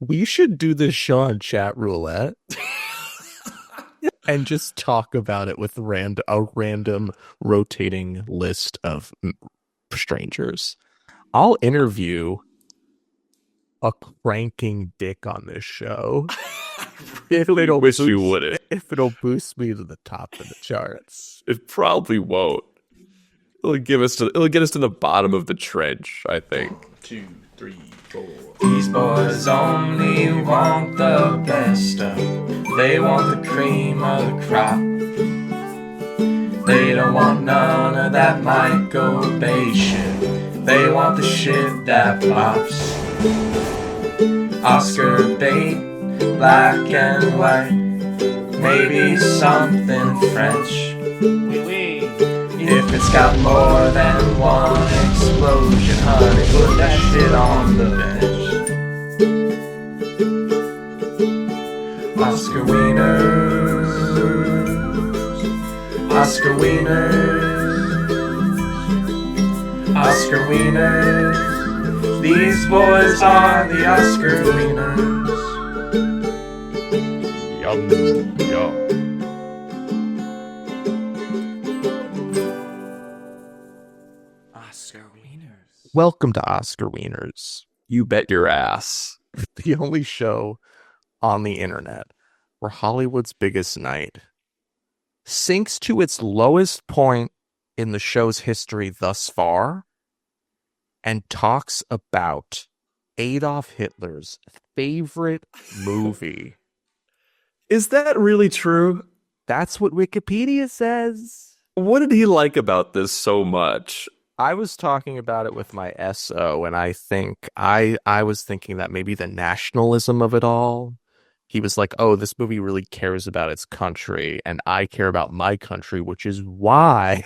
We should do this show on chat roulette and just talk about it with a random rotating list of strangers. I'll interview a cranking dick on this show I really wish you wouldn't. if it'll boost me to the top of the charts. It probably won't. It'll get us to the bottom of the trench, I think. 1, 2, 3, 4. These boys only want the best stuff. They want the cream of the crop. They don't want none of that Michael Bay shit. They want the shit that pops. Oscar bait, black and white, maybe something French. If it's got more than one explosion, honey, put that shit on the bench. Oscar Wieners, Oscar Wieners, Oscar Wieners. These boys are the Oscar Wieners. Yum, yum. Oscar Wieners. Welcome to Oscar Wieners, You bet your ass. the only show on the internet where Hollywood's biggest night sinks to its lowest point in the show's history thus far and talks about Adolf Hitler's favorite movie. Is that really true? That's what Wikipedia says. What did he like about this so much? I was talking about it with my SO, and I think I was thinking that maybe the nationalism of it all. He was like, oh, this movie really cares about its country, and I care about my country, which is why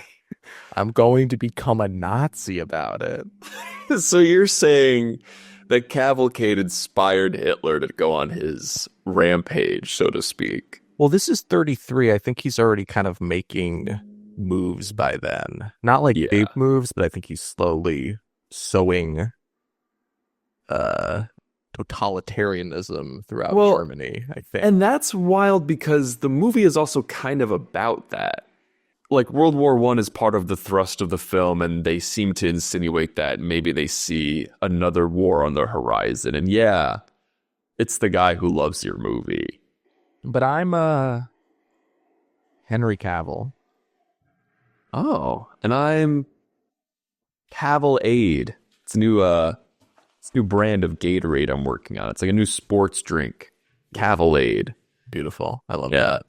I'm going to become a Nazi about it. So you're saying that Cavalcade inspired Hitler to go on his rampage, so to speak? Well, this is 33. I think he's already kind of making moves by then. Not like big moves, but I think he's slowly sowing totalitarianism throughout Germany, I think. And that's wild because the movie is also kind of about that. Like, World War I is part of the thrust of the film, and they seem to insinuate that maybe they see another war on the horizon. And yeah, it's the guy who loves your movie. But I'm Henry Cavill. Oh, and I'm Cavalcade. It's a new brand of Gatorade I'm working on. It's like a new sports drink. Cavalcade. Beautiful. I love that.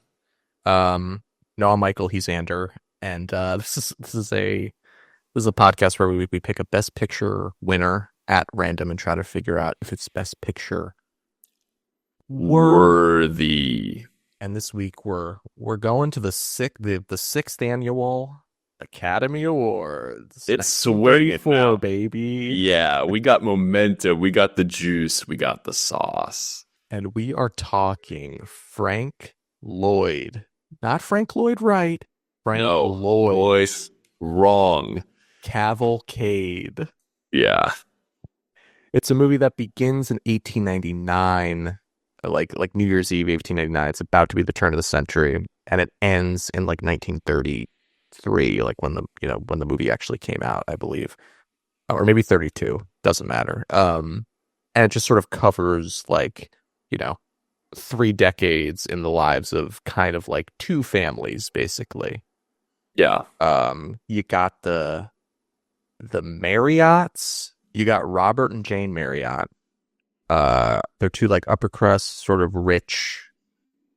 No, I'm Michael. He's Ander, and this is a podcast where we pick a Best Picture winner at random and try to figure out if it's Best Picture worthy. And this week we're going to the sixth annual Academy Awards. It's 24, baby. Yeah, we got momentum. We got the juice. We got the sauce. And we are talking Frank Lloyd. Not Frank Lloyd Wright. Frank Lloyd. Voice wrong. Cavalcade. Yeah. It's a movie that begins in 1899, like New Year's Eve, 1899. It's about to be the turn of the century, and it ends in like 1933, like when the movie actually came out, I believe, or maybe 32. Doesn't matter. And it just sort of covers 3 decades in the lives of kind of like 2 families, basically. Yeah. You got the Marriotts. You got Robert and Jane Marriott. They're 2 like upper crust, sort of rich,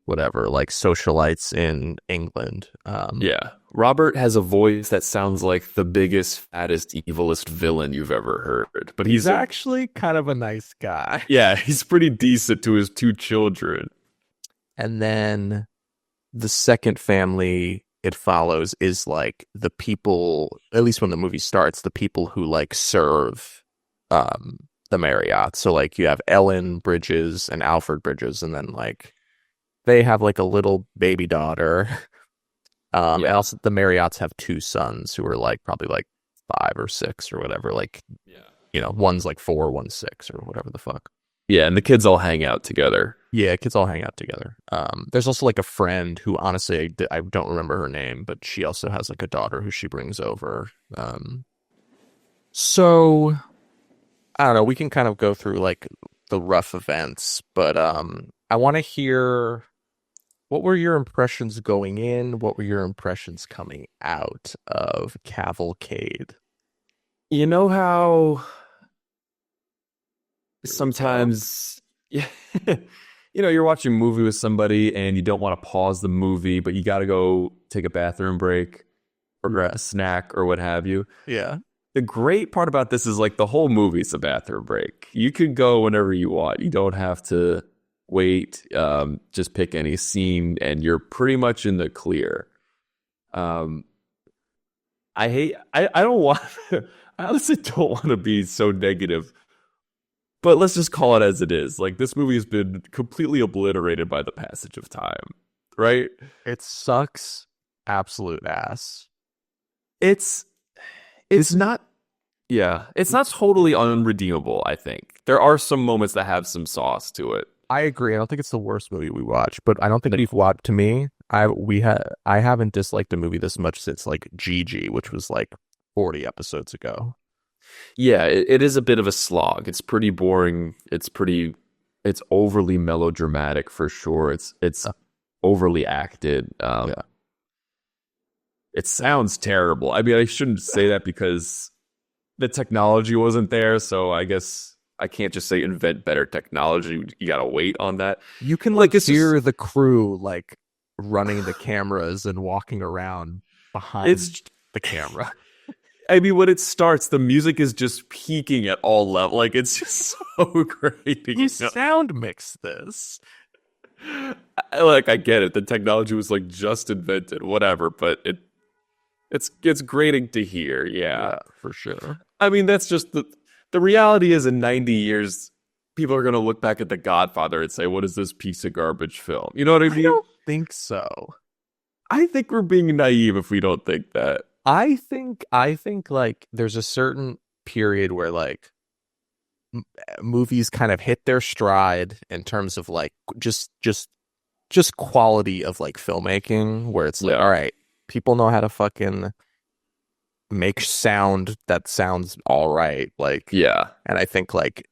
whatever, like socialites in England. Yeah. Robert has a voice that sounds like the biggest, fattest, evilest villain you've ever heard. But he's actually kind of a nice guy. Yeah, he's pretty decent to his 2 children. And then the second family it follows is like the people, at least when the movie starts, the people who like serve the Marriott. So like you have Ellen Bridges and Alfred Bridges, and then like they have like a little baby daughter. And also the Marriotts have 2 sons who are like probably like 5 or 6 or whatever. Like, one's like 4, one's 6 or whatever the fuck. Yeah, and the kids all hang out together. Yeah, kids all hang out together. There's also like a friend who honestly I don't remember her name, but she also has like a daughter who she brings over. So I don't know. We can kind of go through like the rough events, but I want to hear what were your impressions going in? What were your impressions coming out of Cavalcade? You know how Here we go. sometimes, yeah, you're watching a movie with somebody and you don't want to pause the movie, but you got to go take a bathroom break or grab a snack or what have you. Yeah. The great part about this is like the whole movie's a bathroom break. You could go whenever you want. You don't have to wait. Just pick any scene and you're pretty much in the clear. Um, I don't want, I honestly don't want to be so negative, but let's just call it as it is. Like this movie has been completely obliterated by the passage of time, right? It sucks absolute ass. It's not, yeah, it's not totally unredeemable, I think. There are some moments that have some sauce to it. I agree. I don't think it's the worst movie we watched, but I don't think we've watched. To me, I haven't disliked a movie this much since like Gigi, which was like 40 episodes ago. Yeah, it is a bit of a slog. It's pretty boring. It's overly melodramatic for sure. It's overly acted. Yeah. It sounds terrible. I mean, I shouldn't say that because the technology wasn't there, so I guess I can't just say invent better technology. You gotta wait on that. You can like hear the crew like running the cameras and walking around behind the camera. I mean, when it starts, the music is just peaking at all levels. Like, it's just so great. You sound mix this. I get it. The technology was like just invented, whatever. But it's grating to hear. Yeah, for sure. I mean, that's just the reality is in 90 years, people are going to look back at The Godfather and say, what is this piece of garbage film? You know what I mean? I don't think so. I think we're being naive if we don't think that. I think like there's a certain period where like movies kind of hit their stride in terms of like just quality of like filmmaking, where it's like, all right, people know how to fucking make sound that sounds all right, like, yeah. And I think like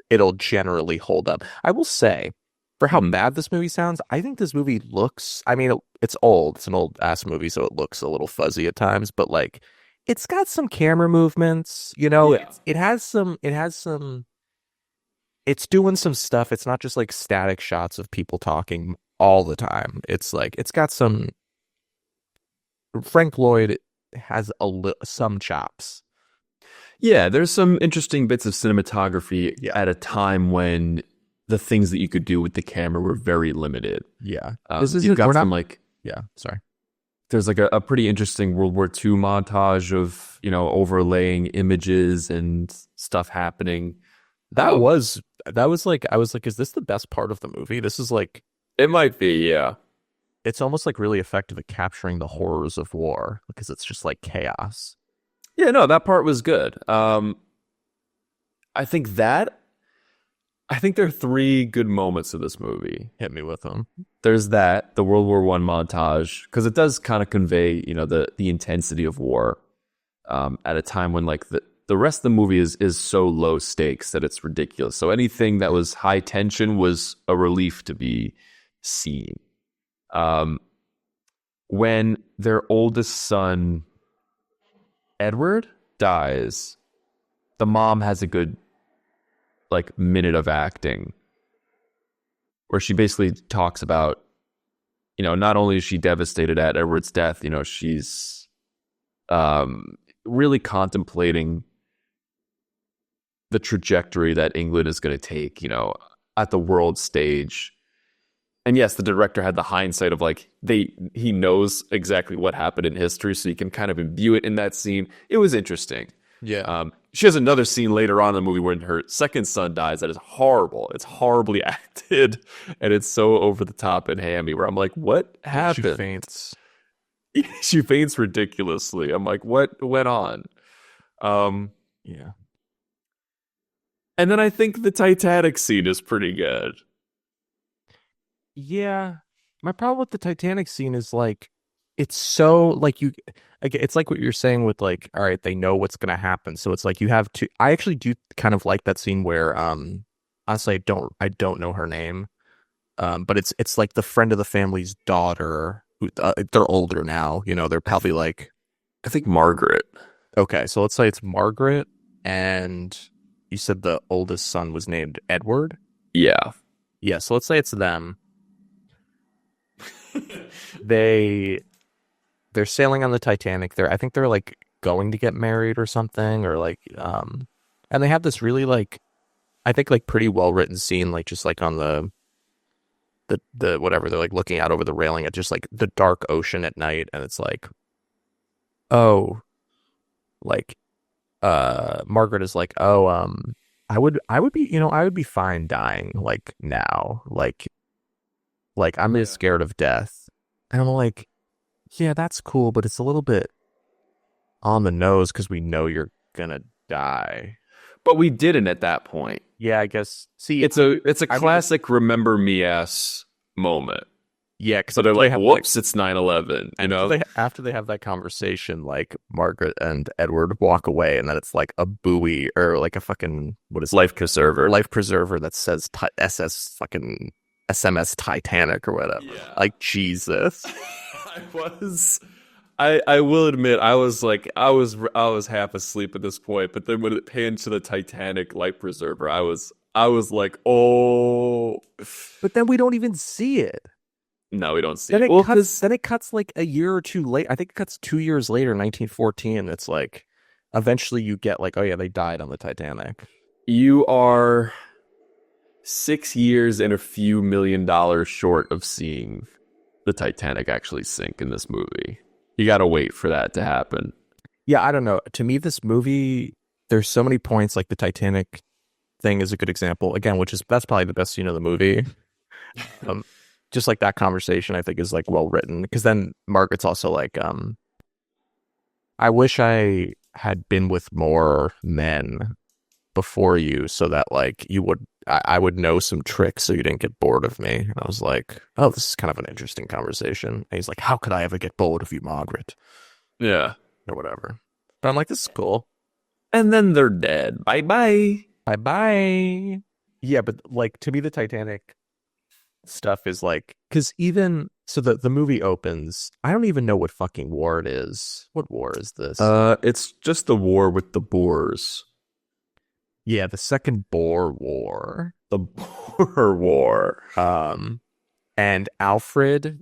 it'll generally hold up. I will say, for how bad this movie sounds, I think this movie looks, I mean, it's old. It's an old ass movie, so it looks a little fuzzy at times, but like it's got some camera movements, you know, it has some, it's doing some stuff. It's not just like static shots of people talking all the time. It's like, it's got some, Frank Lloyd has some chops. Yeah, there's some interesting bits of cinematography at a time when the things that you could do with the camera were very limited. Yeah. You've got some like... Yeah, sorry. There's like a pretty interesting World War II montage of, overlaying images and stuff happening. That was like, I was like, is this the best part of the movie? This is like... It might be, yeah. It's almost like really effective at capturing the horrors of war because it's just like chaos. Yeah, no, that part was good. I think there are three good moments of this movie. Hit me with them. There's the World War I montage, because it does kind of convey, the intensity of war at a time when like the rest of the movie is so low stakes that it's ridiculous. So anything that was high tension was a relief to be seen. When their oldest son, Edward, dies, the mom has a good like minute of acting where she basically talks about, not only is she devastated at Edward's death, she's really contemplating the trajectory that England is going to take, at the world stage. And yes, the director had the hindsight of like, he knows exactly what happened in history, so you can kind of imbue it in that scene. It was interesting. Yeah. She has another scene later on in the movie when her second son dies that is horrible. It's horribly acted, and it's so over the top and hammy, where I'm like, what happened? She faints. She faints ridiculously. I'm like, what went on? Yeah. And then I think the Titanic scene is pretty good. Yeah. My problem with the Titanic scene is like it's so like you it's like what you're saying with like, all right, they know what's gonna happen. So it's like you have to I actually do kind of like that scene where honestly I don't know her name. But it's like the friend of the family's daughter who they're older now, they're probably like I think Margaret. okay, so let's say it's Margaret and you said the oldest son was named Edward. Yeah. Yeah, so let's say it's them. They they're sailing on the Titanic. I think they're like going to get married or something, or like and they have this really like I think like pretty well written scene, like just like on the whatever, they're like looking out over the railing at just like the dark ocean at night, and it's like, oh, like Margaret is like, oh, I would be, I would be fine dying like now. Like I'm just scared of death. And I'm like, yeah, that's cool, but it's a little bit on the nose because we know you're gonna die. But we didn't at that point. Yeah, I guess. See, It's a I mean, classic remember me ass moment. yeah, because So they're they like, have whoops, it's 9/11, you and know? after they have that conversation, like Margaret and Edward walk away, and then it's like a buoy or like a fucking what is Life preserver. life preserver that says SS fucking SMS Titanic or whatever. Yeah. Like Jesus. I will admit I was half asleep at this point, but then when it panned to the Titanic life preserver, I was like, oh. But then we don't even see it. No, we don't see Then it. it Well, cuts. Then it cuts like a year or two late. I think it cuts 2 years later, 1914. It's like eventually you get like, oh yeah, they died on the Titanic. you are 6 years and a few $1 million short of seeing the Titanic actually sink in this movie. You gotta wait for that to happen. Yeah, I don't know. To me, this movie, there's so many points. Like the Titanic thing is a good example. Again, that's probably the best scene of the movie. Just like that conversation, I think is like well written. Because then Margaret's also like, I wish I had been with more men before you, so that like I would know some tricks, so you didn't get bored of me. And I was like, oh, this is kind of an interesting conversation. And he's like, how could I ever get bored of you, Margaret, Yeah. or whatever. But I'm like, this is cool. And then they're dead. Bye bye. Bye bye. Yeah, but like to me, the Titanic stuff is like, because even so, the movie opens. I don't even know what fucking war it is. What war is this? It's just the war with the Boers. Yeah, the Second Boer War. The Boer War. And Alfred,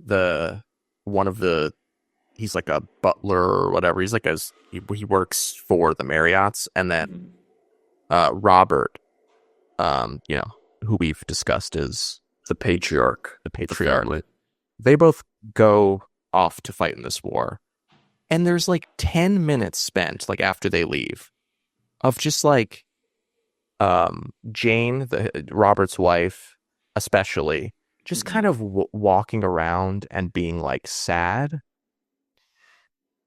he's like a butler or whatever. He's like he works for the Marriotts, and then Robert, who we've discussed is The patriarch. the patriarch. family. They both go off to fight in this war, and there's like 10 minutes spent like after they leave of just like Jane, Robert's wife, especially just kind of walking around and being like sad.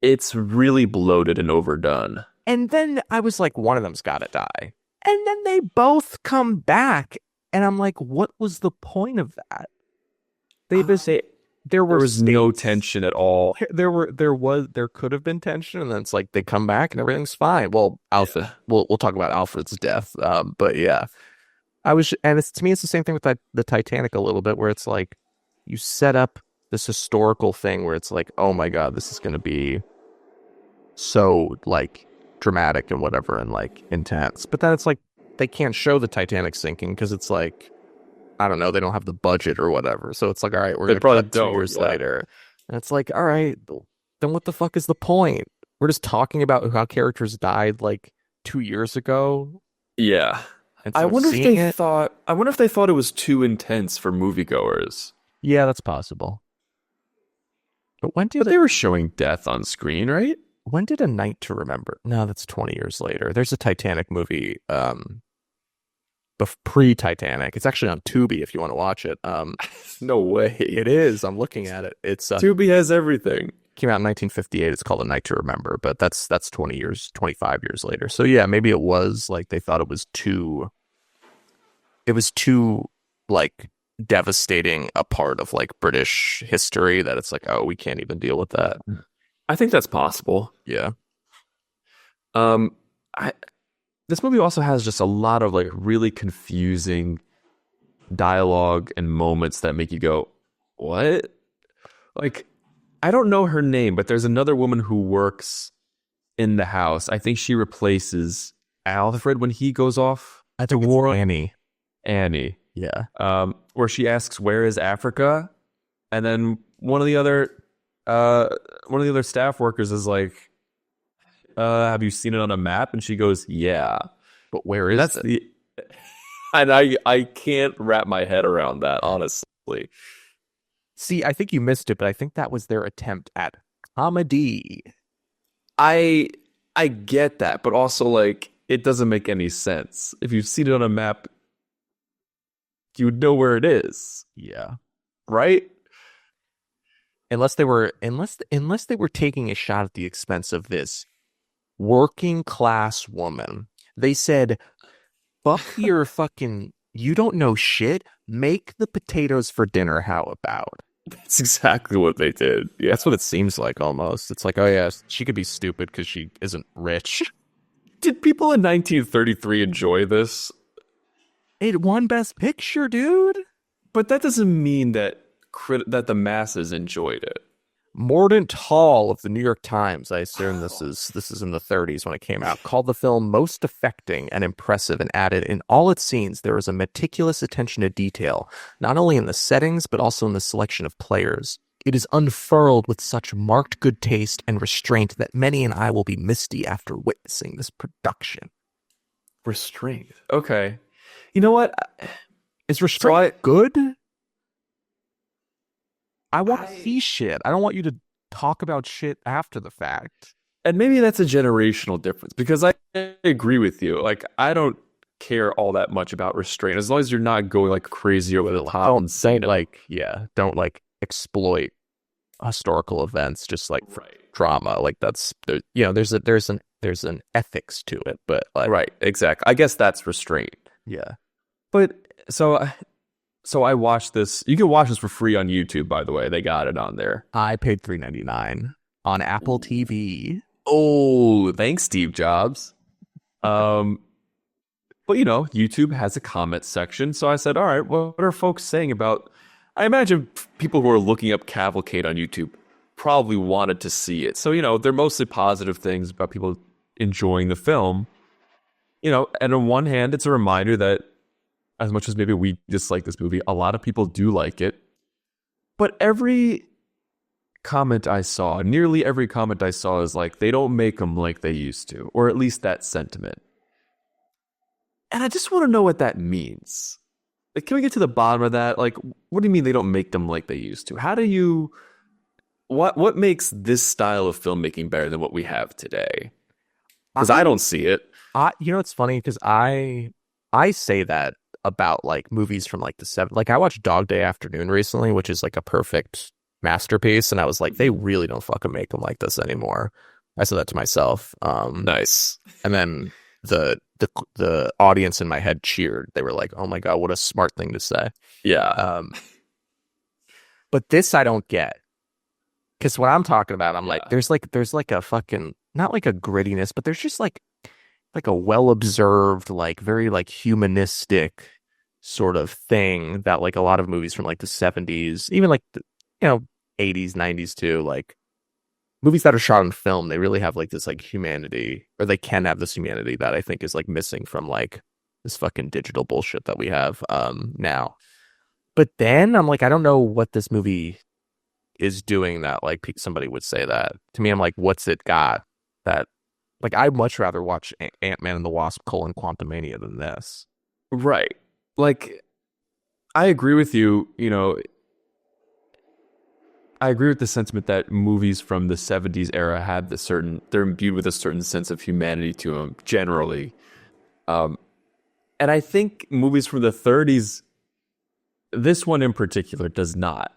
It's really bloated and overdone. And then I was like, one of them's got to die. And then they both come back. And I'm like, what was the point of that? There was no tension at all. There could have been tension. And then it's like they come back and everything's fine. Well, Alfred, we'll talk about Alfred's death. But yeah, to me, it's the same thing with the Titanic a little bit, where it's like you set up this historical thing where it's like, oh my God, this is going to be so like dramatic and whatever and like intense. But then it's like they can't show the Titanic sinking because it's like, I don't know, they don't have the budget or whatever. So it's like, all right, we're going to cut 2 years later. And it's like, all right, then what the fuck is the point? We're just talking about how characters died like 2 years ago. Yeah. I wonder if they thought it was too intense for moviegoers. Yeah, that's possible. But they were showing death on screen, right? When did A Night to Remember? No, that's 20 years later. There's a Titanic movie, pre-Titanic. It's actually on Tubi if you want to watch it. No way. It is. I'm looking at it. It's Tubi has everything. Came out in 1958. It's called A Night to Remember, but that's 25 years later. So yeah, maybe it was like they thought it was too it was too like devastating a part of like British history that it's like, oh, we can't even deal with that. I think that's possible. Yeah. Um, I This movie also has just a lot of like really confusing dialogue and moments that make you go, "What?" Like, I don't know her name, but there's another woman who works in the house. I think she replaces Alfred when he goes off I think it's Annie. Annie. Yeah. Where she asks, "Where is Africa?" And then one of the other staff workers is like, "Have you seen it on a map?" And she goes, "Yeah." But where is it? And I can't wrap my head around that, honestly. See, I think you missed it, but I think that was their attempt at comedy. I get that, but also like it doesn't make any sense. If you've seen it on a map, you would know where it is, Yeah. right? Unless they were taking a shot at the expense of this working class woman. They said, fuck your fucking, you don't know shit. Make the potatoes for dinner. How about? That's exactly what they did. Yeah. That's what it seems like almost. It's like, oh yeah, she could be stupid because she isn't rich. Did people in 1933 enjoy this? It won Best Picture, dude. But that doesn't mean that that the masses enjoyed it. Mordaunt Hall of the New York Times, I assume this is in the 30s when it came out, called the film most affecting and impressive and added, in all its scenes, there is a meticulous attention to detail, not only in the settings, but also in the selection of players. It is unfurled with such marked good taste and restraint that many an eye will be misty after witnessing this production. Restraint. Okay. You know what? Is restraint good? I want to see shit. I don't want you to talk about shit after the fact. And maybe that's a generational difference because I agree with you. Like, I don't care all that much about restraint as long as you're not going like crazy over the top. Don't say like, yeah, don't like exploit historical events, just like drama. Like that's, you know, there's an ethics to it, but like, right, exactly. I guess that's restraint. Yeah. But so I watched this. You can watch this for free on YouTube, by the way. They got it on there. I paid $3.99 on Apple TV. Oh, thanks, Steve Jobs. But you know, YouTube has a comment section, so I said, all right, well, what are folks saying about? I imagine people who are looking up Cavalcade on YouTube probably wanted to see it. So, you know, they're mostly positive things about people enjoying the film. You know, and on one hand, it's a reminder that as much as maybe we dislike this movie, a lot of people do like it. But every comment I saw, nearly every comment I saw is like, they don't make them like they used to, or at least that sentiment. And I just want to know what that means. Like, can we get to the bottom of that? Like, what do you mean they don't make them like they used to? How do you... What makes this style of filmmaking better than what we have today? Because I don't see it. You know, it's funny because I say that about like movies from like the 70s. Like I watched Dog Day Afternoon recently, which is like a perfect masterpiece, and I was like, they really don't fucking make them like this anymore. I said that to myself. Nice. And then the audience in my head cheered. They were like, "Oh my god, what a smart thing to say." Yeah. But this I don't get, because what I'm talking about, I'm like, there's like a fucking, not like a grittiness, but there's just like a well-observed, like very like humanistic sort of thing that like a lot of movies from like the 70s, even like the, you know, 80s, 90s too, like movies that are shot on film, they really have like this like humanity, or they can have this humanity that I think is like missing from like this fucking digital bullshit that we have now. But then I'm like, I don't know what this movie is doing that like somebody would say that. To me, I'm like, what's it got that, like, I'd much rather watch Ant-Man and the Wasp: Quantumania than this. Right. Like, I agree with you, you know, I agree with the sentiment that movies from the 70s era had they're imbued with a certain sense of humanity to them, generally. And I think movies from the 30s, this one in particular, does not.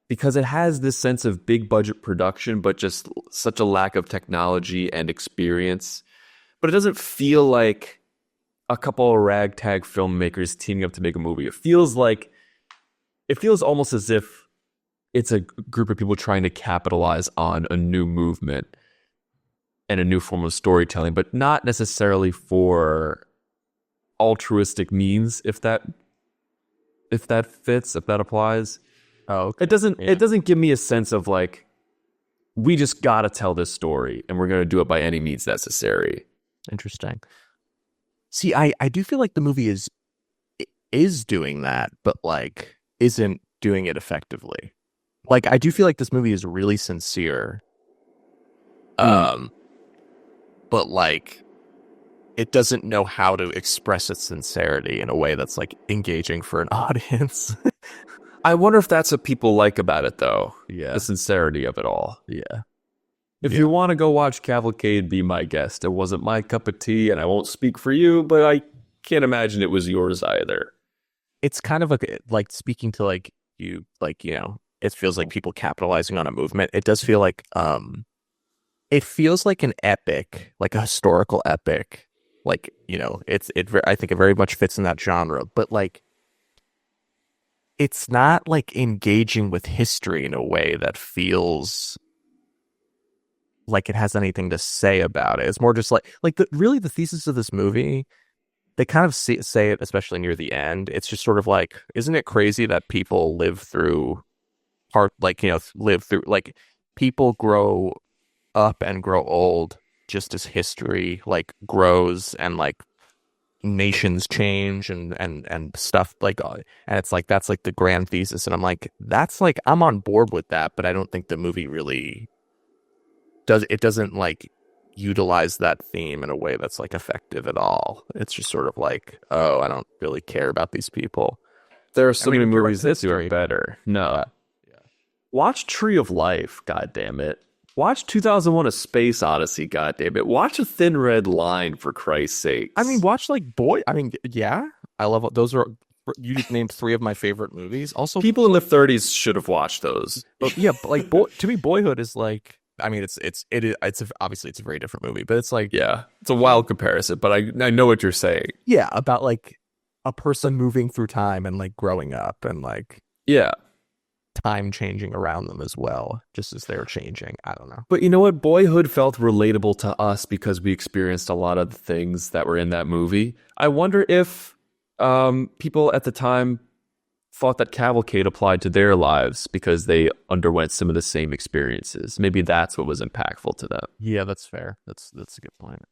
Because it has this sense of big budget production, but just such a lack of technology and experience. But it doesn't feel like a couple of ragtag filmmakers teaming up to make a movie. It feels almost as if it's a group of people trying to capitalize on a new movement and a new form of storytelling, but not necessarily for altruistic means, if that fits, if that applies. Oh, okay. It doesn't give me a sense of like, we just gotta tell this story and we're gonna do it by any means necessary. Interesting. See, I do feel like the movie is doing that, but like isn't doing it effectively. Like I do feel like this movie is really sincere. But like it doesn't know how to express its sincerity in a way that's like engaging for an audience. I wonder if that's what people like about it, though. Yeah. The sincerity of it all. Yeah. If you want to go watch Cavalcade, be my guest. It wasn't my cup of tea, and I won't speak for you, but I can't imagine it was yours either. It's kind of like speaking to like you, like, you know, it feels like people capitalizing on a movement. It does feel like it feels like an epic, like a historical epic. Like, you know, I think it very much fits in that genre, but like it's not like engaging with history in a way that feels like it has anything to say about it. It's more just like really the thesis of this movie, they kind of say it, especially near the end. It's just sort of like, isn't it crazy that people live through like people grow up and grow old just as history like grows and like nations change and stuff like, and it's like that's like the grand thesis, and I'm like, that's like, I'm on board with that, but I don't think the movie really doesn't like utilize that theme in a way that's like effective at all. It's just sort of like, oh, I don't really care about these people. There are so many movies that do history. it better. No. Yeah. Watch Tree of Life, god damn it. Watch 2001: A Space Odyssey, god damn it. Watch A Thin Red Line, for Christ's sake. I mean, watch like yeah, I love those. You just named 3 of my favorite movies. Also, people in their 30s should have watched those. But yeah, but like to me, Boyhood is like, I mean, obviously it's a very different movie, but it's like, yeah, it's a wild comparison, but I know what you're saying. Yeah, about like a person moving through time and like growing up and like, yeah, time changing around them as well, just as they're changing. I don't know. But you know what? Boyhood felt relatable to us because we experienced a lot of the things that were in that movie. I wonder if people at the time thought that Cavalcade applied to their lives because they underwent some of the same experiences. Maybe that's what was impactful to them. Yeah, that's fair. That's a good point.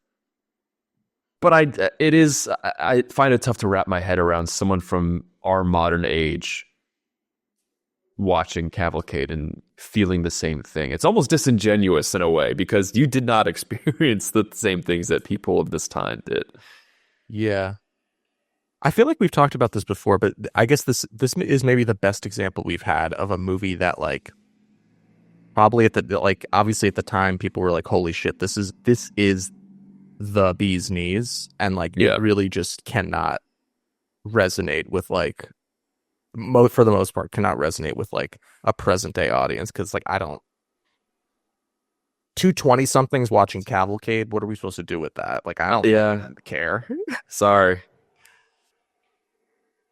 But I find it tough to wrap my head around someone from our modern age watching Cavalcade and feeling the same thing. It's almost disingenuous in a way because you did not experience the same things that people of this time did. Yeah. I feel like we've talked about this before, but I guess this is maybe the best example we've had of a movie that like probably obviously at the time people were like, holy shit, this is the bee's knees, and like it really just cannot resonate with like for the most part cannot resonate with like a present day audience, because like I don't, 220 somethings watching Cavalcade, what are we supposed to do with that? Like I don't care. Sorry.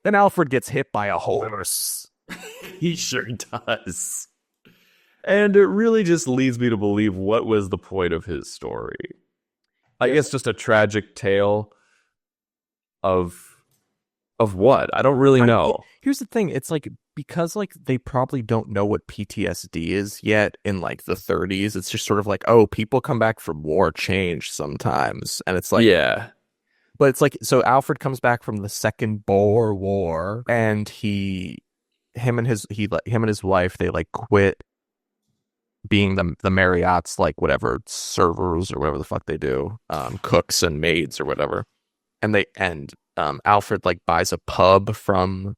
Then Alfred gets hit by a horse. He sure does. And it really just leads me to believe, what was the point of his story? I guess just a tragic tale of what? I don't really know. Here's the thing. It's like, because like they probably don't know what PTSD is yet in like the 30s. It's just sort of like, oh, people come back from war change sometimes. And it's like, yeah. But it's like, so Alfred comes back from the Second Boer War, and him and his wife, they like quit being the Marriott's like whatever servers or whatever the fuck they do, cooks and maids or whatever, and Alfred like buys a pub from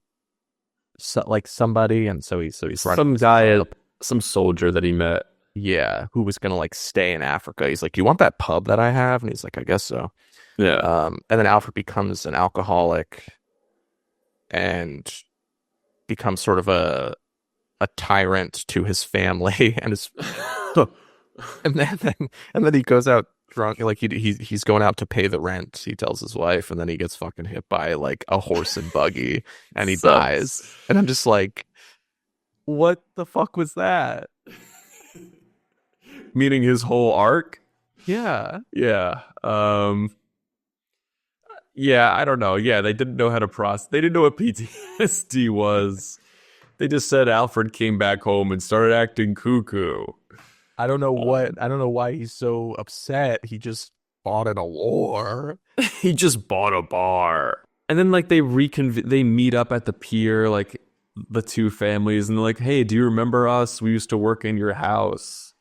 somebody, and so he's some guy, some soldier that he met, who was gonna like stay in Africa. He's like, "Do you want that pub that I have?" And he's like, "I guess so." Yeah. And then Alfred becomes an alcoholic and becomes sort of a tyrant to his family and his and then he goes out drunk, like he's going out to pay the rent. He tells his wife, and then he gets fucking hit by like a horse and buggy, and he dies. And I'm just like, what the fuck was that? Meaning his whole arc? Yeah. Yeah. Yeah, I don't know. Yeah, they didn't know how to process. They didn't know what PTSD was. They just said Alfred came back home and started acting cuckoo. I don't know why he's so upset. He just fought in a war. He just bought a bar. And then like they meet up at the pier, like the two families, and they're like, "Hey, do you remember us? We used to work in your house."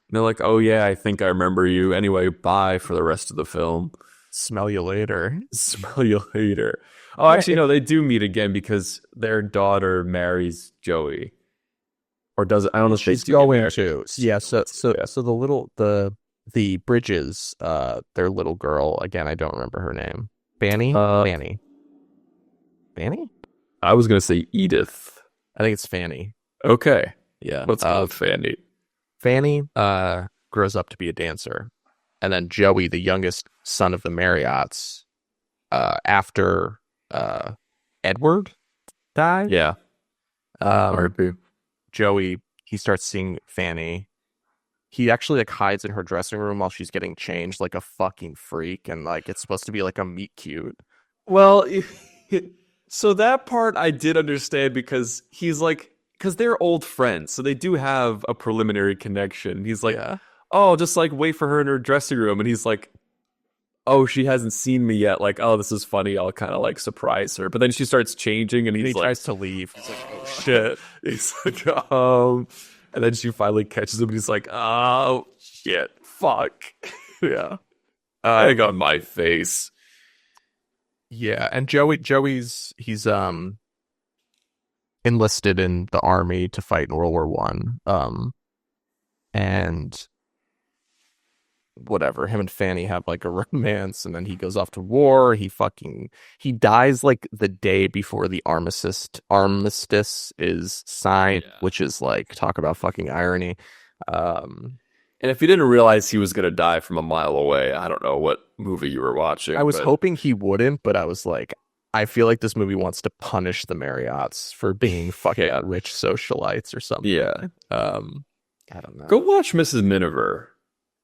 And they're like, "Oh yeah, I think I remember you." Anyway, bye for the rest of the film. Smell you later. Smell you later. Oh, actually, no, they do meet again because their daughter marries Joey. Or does it? I don't know if She's they going to. Yeah, so the Bridges, their little girl, again, I don't remember her name. Fanny? Fanny. Fanny? I was gonna say Edith. I think it's Fanny. Okay. Yeah. Let's go with Fanny. Fanny grows up to be a dancer. And then Joey, the youngest son of the Marriotts, after Edward died. Yeah. R.I.P. Joey, he starts seeing Fanny. He actually like hides in her dressing room while she's getting changed like a fucking freak, and like it's supposed to be like a meet cute. Well, so that part I did understand because he's like, because they're old friends, so they do have a preliminary connection. He's like, oh, just like wait for her in her dressing room, and he's like, oh, she hasn't seen me yet. Like, oh, this is funny. I'll kind of like surprise her. But then she starts changing, and he tries to leave. He's like, oh shit. He's like, and then she finally catches him, and he's like, oh shit, fuck, yeah, egg on my face. Yeah, and Joey's enlisted in the army to fight in World War One. And whatever, him and Fanny have like a romance, and then he goes off to war. He dies like the day before the armistice is signed, which is like, talk about fucking irony. And if you didn't realize he was gonna die from a mile away, I don't know what movie you were watching. I was hoping he wouldn't, but I was like, I feel like this movie wants to punish the Marriotts for being fucking rich socialites or something. Yeah. I don't know. Go watch Mrs. Miniver.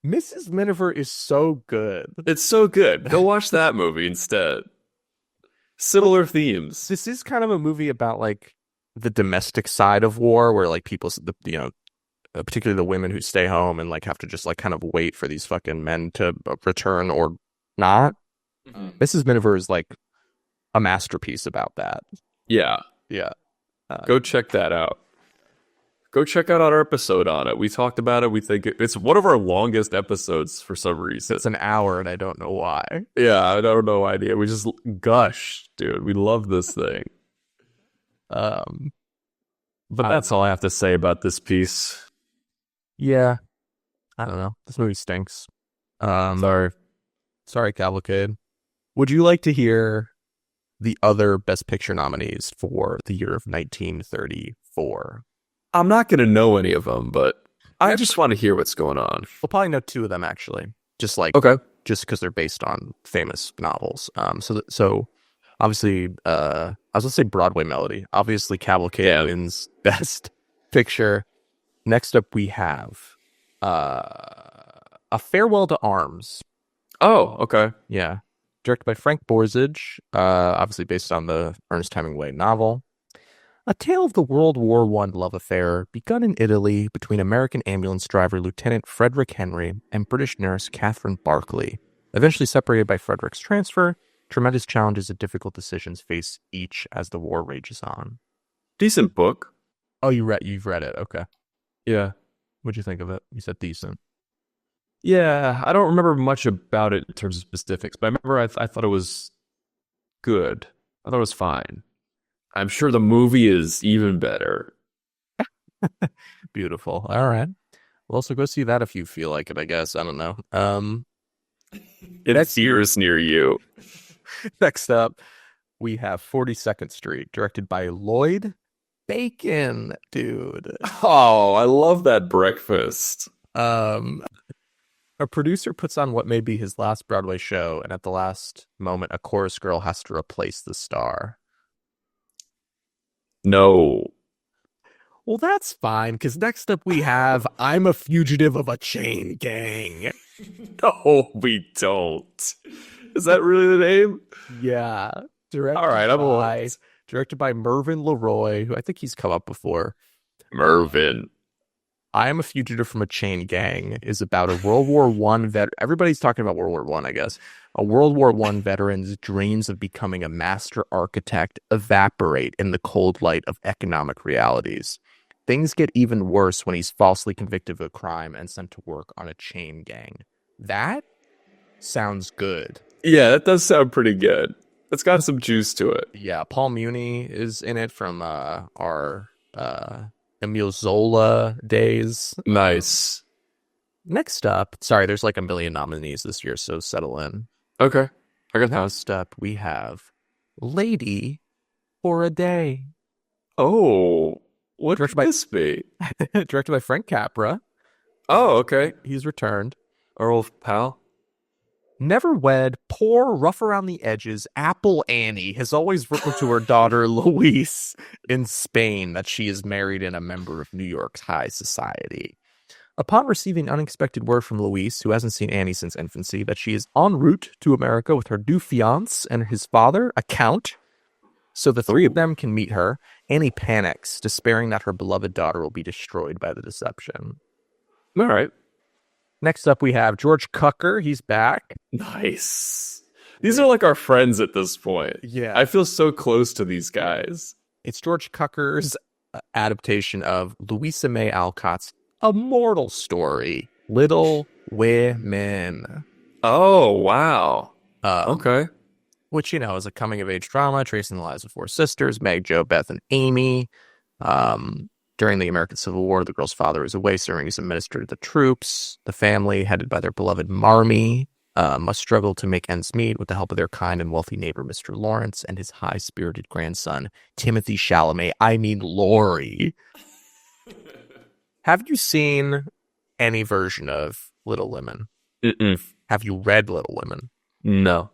Mrs. Miniver is so good. It's so good. Go watch that movie instead. Similar themes. This is kind of a movie about like the domestic side of war, where like people, particularly the women who stay home and like have to just like kind of wait for these fucking men to return or not. Mm-hmm. Mrs. Miniver is like a masterpiece about that. Yeah. Go check that out. Go check out our episode on it. We talked about it. We think it's one of our longest episodes for some reason. It's an hour, and I don't know why. Yeah, I don't know idea. We just gush, dude. We love this thing. But that's all I have to say about this piece. Yeah, I don't know. This movie stinks. Sorry, Cavalcade. Would you like to hear the other Best Picture nominees for the year of 1934? I'm not going to know any of them, but I just want to hear what's going on. We'll probably know two of them, actually. Just because they're based on famous novels. So obviously, I was going to say Broadway Melody. Obviously, Cavalcade wins Best Picture. Next up, we have A Farewell to Arms. Oh, okay. Yeah. Directed by Frank Borzage, obviously based on the Ernest Hemingway novel. A tale of the World War I love affair begun in Italy between American ambulance driver Lieutenant Frederick Henry and British nurse Catherine Barclay. Eventually separated by Frederick's transfer, tremendous challenges and difficult decisions face each as the war rages on. Decent book. Oh, you've read it. Okay. Yeah. What'd you think of it? You said decent. Yeah, I don't remember much about it in terms of specifics, but I remember I thought it was good. I thought it was fine. I'm sure the movie is even better. Beautiful. All right. We'll also go see that if you feel like it, I guess. I don't know. It's years near you. Next up, we have 42nd Street, directed by Lloyd Bacon, dude. Oh, I love that breakfast. A producer puts on what may be his last Broadway show, and at the last moment, a chorus girl has to replace the star. No. Well, that's fine, because next up we have I'm a Fugitive of a Chain Gang. No, we don't. Is that really the name? Yeah. All right, I'm Directed by Mervyn LeRoy, who I think he's come up before. Mervyn. I Am a Fugitive from a Chain Gang is about a World War I vet. Everybody's talking about World War I, I guess. A World War I veteran's dreams of becoming a master architect evaporate in the cold light of economic realities. Things get even worse when he's falsely convicted of a crime and sent to work on a chain gang. That sounds good. Yeah, that does sound pretty good. It's got some juice to it. Yeah, Paul Muni is in it from our Emile Zola days. Nice. Next up, sorry, there's like a million nominees this year, so settle in. Okay. I got the house. Next up, we have Lady for a Day. Oh, what Directed could this be? Directed by Frank Capra. Oh, okay. He's returned. Our old pal. Never wed, poor, rough around the edges, Apple Annie has always written to her daughter Louise in Spain that she is married and a member of New York's high society. Upon receiving unexpected word from Louise, who hasn't seen Annie since infancy, that she is en route to America with her new fiancé and his father, a count, so the three of them can meet her, Annie panics, despairing that her beloved daughter will be destroyed by the deception. All right. Next up, we have George Cukor. He's back. Nice. These are like our friends at this point. Yeah. I feel so close to these guys. It's George Cukor's adaptation of Louisa May Alcott's immortal story, Little Women. Oh, wow. Okay. Which, you know, is a coming-of-age drama tracing the lives of four sisters, Meg, Jo, Beth, and Amy. During the American Civil War, the girl's father is away serving as a minister to the troops. The family, headed by their beloved Marmee, must struggle to make ends meet with the help of their kind and wealthy neighbor, Mr. Lawrence, and his high-spirited grandson, Timothy Chalamet. I mean, Laurie. Have you seen any version of Little Women? Mm-mm. Have you read Little Women? No.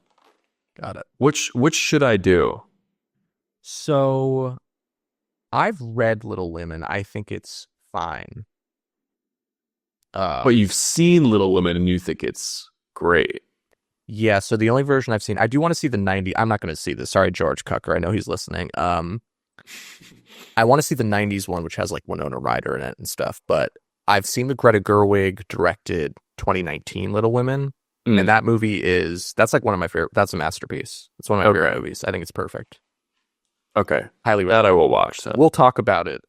Got it. Which should I do? So, I've read Little Women. I think it's fine. But you've seen Little Women and you think it's great. Yeah, so the only version I've seen, I do want to see the 90s. I'm not going to see this. Sorry, George Cukor. I know he's listening. I want to see the 90s one, which has like Winona Ryder in it and stuff. But I've seen the Greta Gerwig directed 2019 Little Women. And that movie that's like one of my favorite. That's a masterpiece. It's one of my favorite movies. I think it's perfect. Okay. Highly recommend. That I will watch. Then. We'll talk about it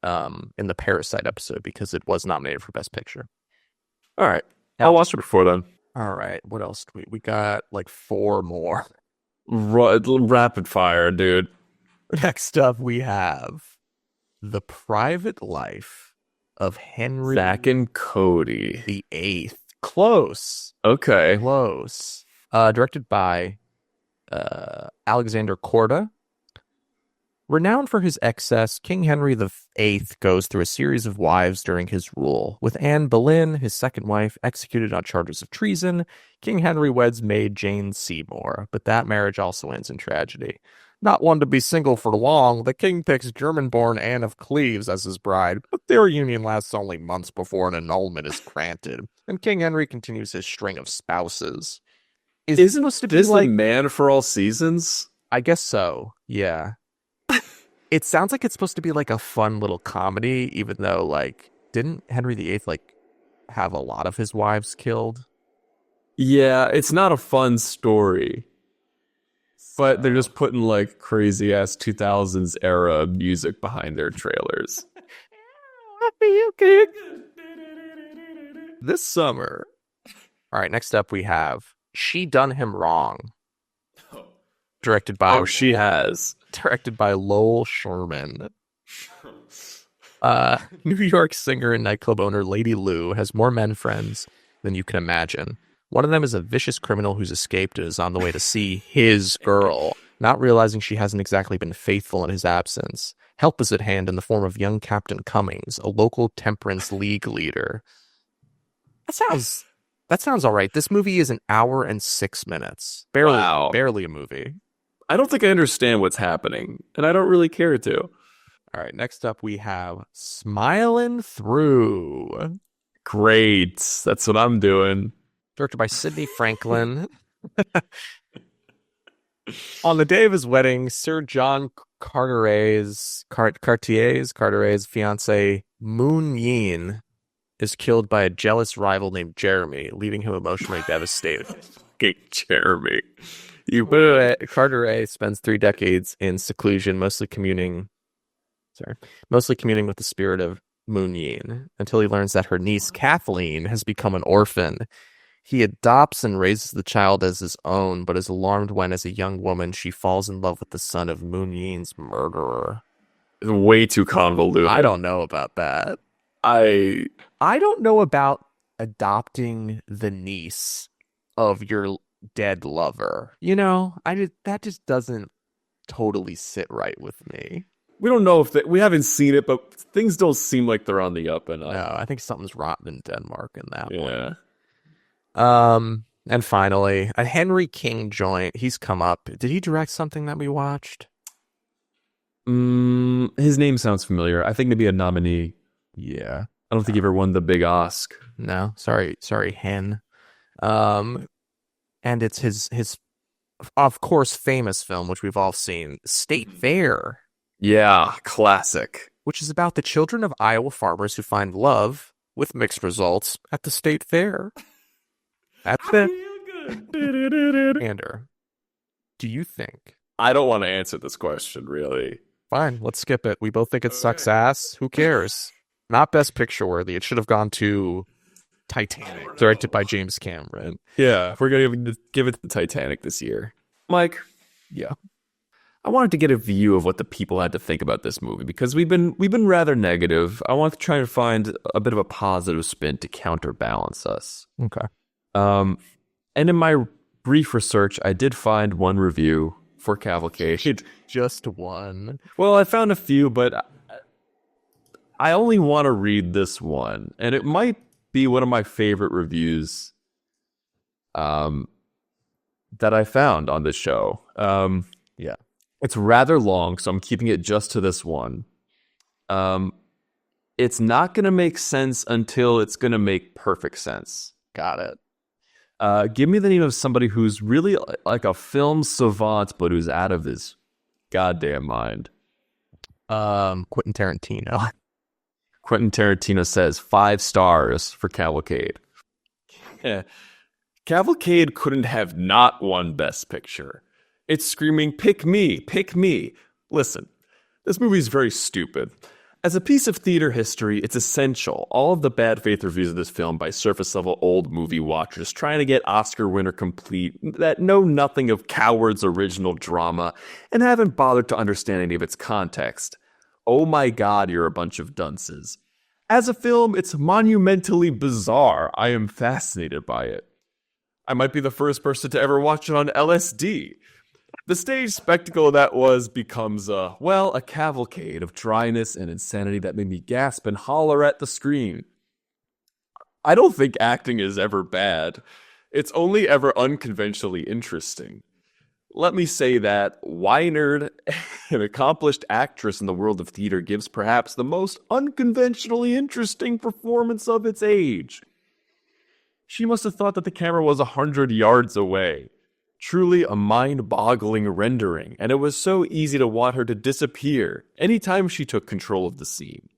in the Parasite episode because it was nominated for Best Picture. All right. I'll watch it before then. All right. What else do we got? Like 4 more. Rapid fire, dude. Next up, we have The Private Life of Henry Zack and Cody the Eighth. Close. Okay. Close. Directed by Alexander Korda. Renowned for his excess, King Henry VIII goes through a series of wives during his rule. With Anne Boleyn, his second wife, executed on charges of treason, King Henry weds Maid Jane Seymour, but that marriage also ends in tragedy. Not one to be single for long, the king picks German-born Anne of Cleves as his bride, but their union lasts only months before an annulment is granted, and King Henry continues his string of spouses. Isn't this like Man for All Seasons? I guess so, yeah. It sounds like it's supposed to be like a fun little comedy, even though, like, didn't Henry VIII, like, have a lot of his wives killed? Yeah, it's not a fun story. But they're just putting, like, crazy-ass 2000s era music behind their trailers. This summer. All right, next up we have She Done Him Wrong. Directed by... Oh, she has. Directed by Lowell Sherman. New York singer and nightclub owner Lady Lou has more men friends than you can imagine. One of them is a vicious criminal who's escaped and is on the way to see his girl, not realizing she hasn't exactly been faithful in his absence. Help is at hand in the form of young Captain Cummings, a local temperance league leader. That That sounds all right. This movie is an hour and 6 minutes. Wow. Barely a movie. I don't think I understand what's happening, and I don't really care to. All right, next up we have Smilin' Through. Great. That's what I'm doing. Directed by Sidney Franklin. On the day of his wedding, Sir John Carteret's fiancée, Moon Yin, is killed by a jealous rival named Jeremy, leaving him emotionally devastated. Jeremy. Carteret spends 3 decades in seclusion, mostly communing with the spirit of Moon Yin, until he learns that her niece Kathleen has become an orphan. He adopts and raises the child as his own, but is alarmed when, as a young woman, she falls in love with the son of Moon Yin's murderer. It's way too convoluted. I don't know about that. I don't know about adopting the niece of your dead lover. You know, that just doesn't totally sit right with me. We don't know if we haven't seen it, but things don't seem like they're on the up and up. No, I think something's rotten in Denmark in that one. Yeah. And finally, a Henry King joint. He's come up. Did he direct something that we watched? His name sounds familiar. I think maybe a nominee. Yeah. I don't think he ever won the big Oscar. No, sorry, Hen. And it's his of course famous film, which we've all seen, State Fair. Yeah, classic. Which is about the children of Iowa farmers who find love with mixed results at the State Fair. That's it. Ander, do you think? I don't want to answer this question, really. Fine, let's skip it. We both think it sucks ass. Who cares? Not Best Picture worthy. It should have gone to Titanic, directed by James Cameron. Yeah, we're going to give it to Titanic this year. Mike? Yeah. I wanted to get a view of what the people had to think about this movie, because we've been rather negative. I want to try to find a bit of a positive spin to counterbalance us. Okay. And in my brief research, I did find one review for Cavalcade. Just one. Well, I found a few, but I only want to read this one, and it might be one of my favorite reviews that I found on this show. Yeah. It's rather long, so I'm keeping it just to this one. It's not going to make sense until it's going to make perfect sense. Got it. Give me the name of somebody who's really like a film savant, but who's out of his goddamn mind. Quentin Tarantino. Quentin Tarantino says 5 stars for Cavalcade. Yeah. Cavalcade couldn't have not won Best Picture. It's screaming, pick me, pick me. Listen, this movie is very stupid. As a piece of theater history, it's essential. All of the bad faith reviews of this film by surface-level old movie watchers trying to get Oscar winner complete that know nothing of Coward's original drama and haven't bothered to understand any of its context. Oh my god, you're a bunch of dunces. As a film, it's monumentally bizarre. I am fascinated by it. I might be the first person to ever watch it on LSD. The stage spectacle that was becomes a cavalcade of dryness and insanity that made me gasp and holler at the screen. I don't think acting is ever bad. It's only ever unconventionally interesting. Let me say that Wieners, an accomplished actress in the world of theater, gives perhaps the most unconventionally interesting performance of its age. She must have thought that the camera was 100 yards away. Truly a mind-boggling rendering, and it was so easy to want her to disappear anytime she took control of the scene.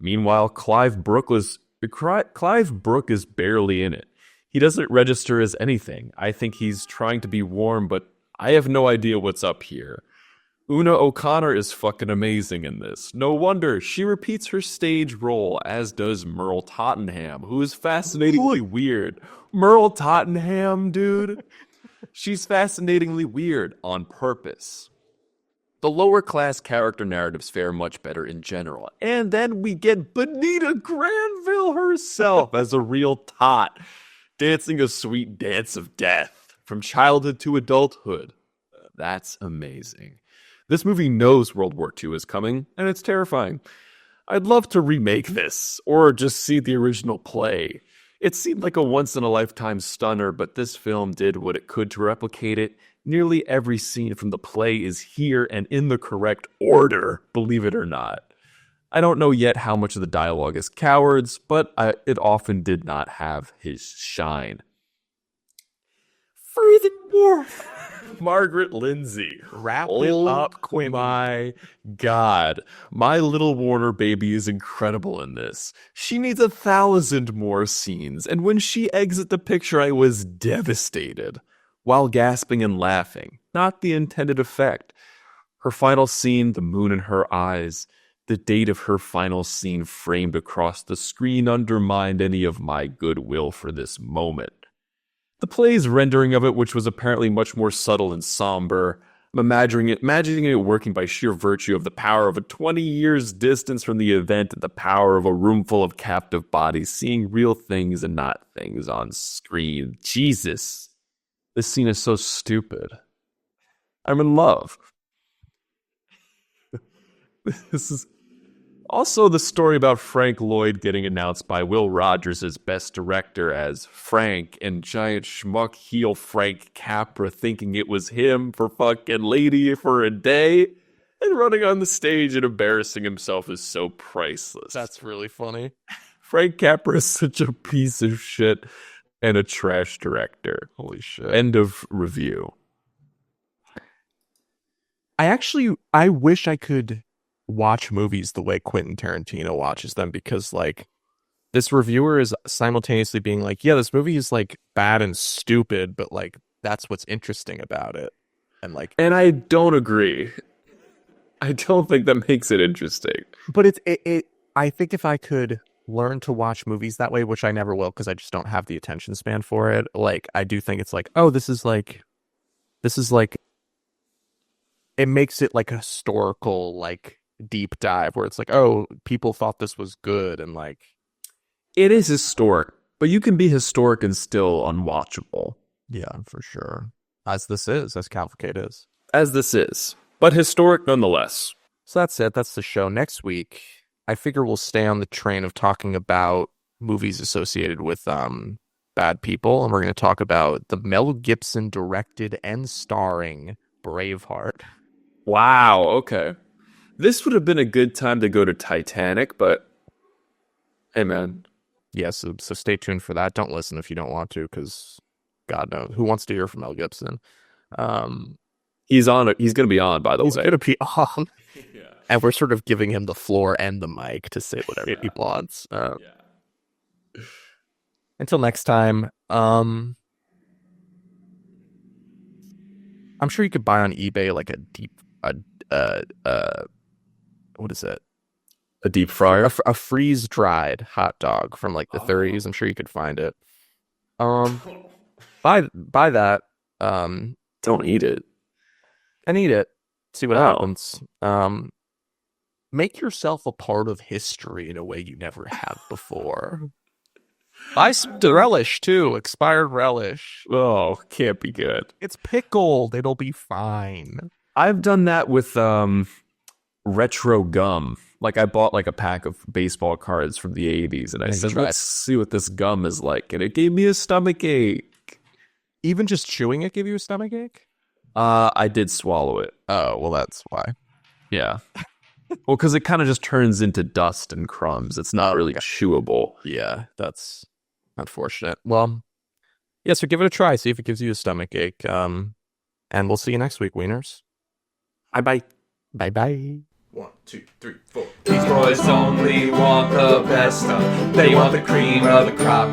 Meanwhile, Clive Brook is barely in it. He doesn't register as anything. I think he's trying to be warm, but I have no idea what's up here. Una O'Connor is fucking amazing in this. No wonder she repeats her stage role, as does Merle Tottenham, who is fascinatingly weird. Merle Tottenham, dude. She's fascinatingly weird on purpose. The lower class character narratives fare much better in general. And then we get Benita Granville herself as a real tot, dancing a sweet dance of death from childhood to adulthood. That's amazing. This movie knows World War II is coming, and it's terrifying. I'd love to remake this, or just see the original play. It seemed like a once-in-a-lifetime stunner, but this film did what it could to replicate it. Nearly every scene from the play is here and in the correct order, believe it or not. I don't know yet how much of the dialogue is cowards, but it often did not have his shine. Furthermore, Margaret Lindsay. Wrap it up, Quinn. My God. My little Warner baby is incredible in this. She needs 1,000 more scenes, and when she exit the picture, I was devastated. While gasping and laughing, not the intended effect. Her final scene, the moon in her eyes, the date of her final scene framed across the screen undermined any of my goodwill for this moment. The play's rendering of it, which was apparently much more subtle and somber, I'm imagining it working by sheer virtue of the power of a 20 years distance from the event and the power of a room full of captive bodies seeing real things and not things on screen. Jesus. This scene is so stupid. I'm in love. This is also the story about Frank Lloyd getting announced by Will Rogers as best director as Frank and giant schmuck heel Frank Capra thinking it was him for fucking Lady for a Day and running on the stage and embarrassing himself is so priceless. That's really funny. Frank Capra is such a piece of shit and a trash director. Holy shit. End of review. I wish I could watch movies the way Quentin Tarantino watches them, because like this reviewer is simultaneously being like, yeah, this movie is like bad and stupid, but like that's what's interesting about it. And I don't agree. I don't think that makes it interesting. But I think if I could learn to watch movies that way, which I never will because I just don't have the attention span for it, like I do think it's like, oh, this is like it makes it like a historical like deep dive where it's like, oh, people thought this was good, and like it is historic, but you can be historic and still unwatchable. Yeah, for sure. As Cavalcade is. But historic nonetheless. So that's it. That's the show. Next week, I figure we'll stay on the train of talking about movies associated with bad people, and we're going to talk about the Mel Gibson directed and starring Braveheart. Wow, okay. This would have been a good time to go to Titanic, but hey, man. Yeah, so stay tuned for that. Don't listen if you don't want to, because God knows who wants to hear from Mel Gibson. He's on. He's going to be on, by the way. He's going to be on. Yeah. And we're sort of giving him the floor and the mic to say whatever he wants. Until next time, I'm sure you could buy on eBay like what is it? A deep fryer? A freeze-dried hot dog from like the 30s. I'm sure you could find it. Buy that. Don't eat it. And eat it. See what happens. Make yourself a part of history in a way you never have before. Buy some relish too. Expired relish. Oh, can't be good. It's pickled. It'll be fine. I've done that with retro gum. Like I bought like a pack of baseball cards from the 80s and I said, let's see what this gum is like. And it gave me a stomach ache. Even just chewing it gave you a stomach ache? I did swallow it. Oh, well, that's why. Yeah. Well, because it kind of just turns into dust and crumbs. It's not really chewable. Yeah, that's unfortunate. Well, yeah, so give it a try. See if it gives you a stomach ache. And we'll see you next week, Wieners. Bye-bye. Bye-bye. 1, 2, 3, 4. These boys only want the best stuff. They want the cream of the crop.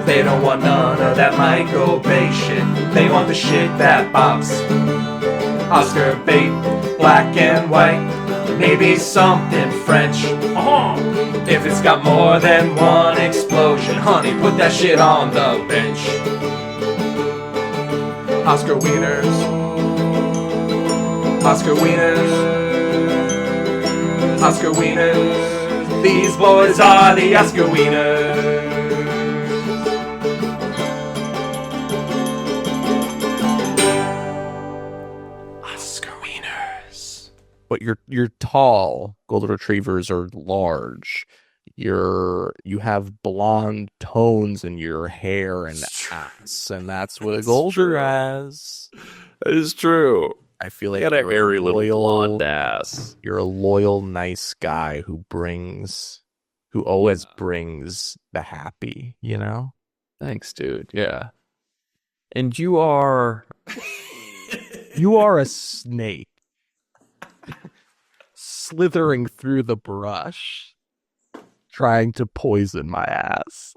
They don't want none of that Michael Bay shit. They want the shit that bops. Oscar bait, black and white, maybe something French. If it's got more than one explosion, honey, put that shit on the bench. Oscar Wieners. Oscar Wieners. Oscar Wieners. These boys are the Oscar Wieners. But you're tall. Golden retrievers are large. you have blonde tones in your hair and ass, and that's what a Golder has. That is true. I feel like You got a very little loyal, blonde ass. you're a loyal, nice guy who always brings the happy, you know? Thanks, dude. Yeah. And you are You are a snake slithering through the brush, trying to poison my ass.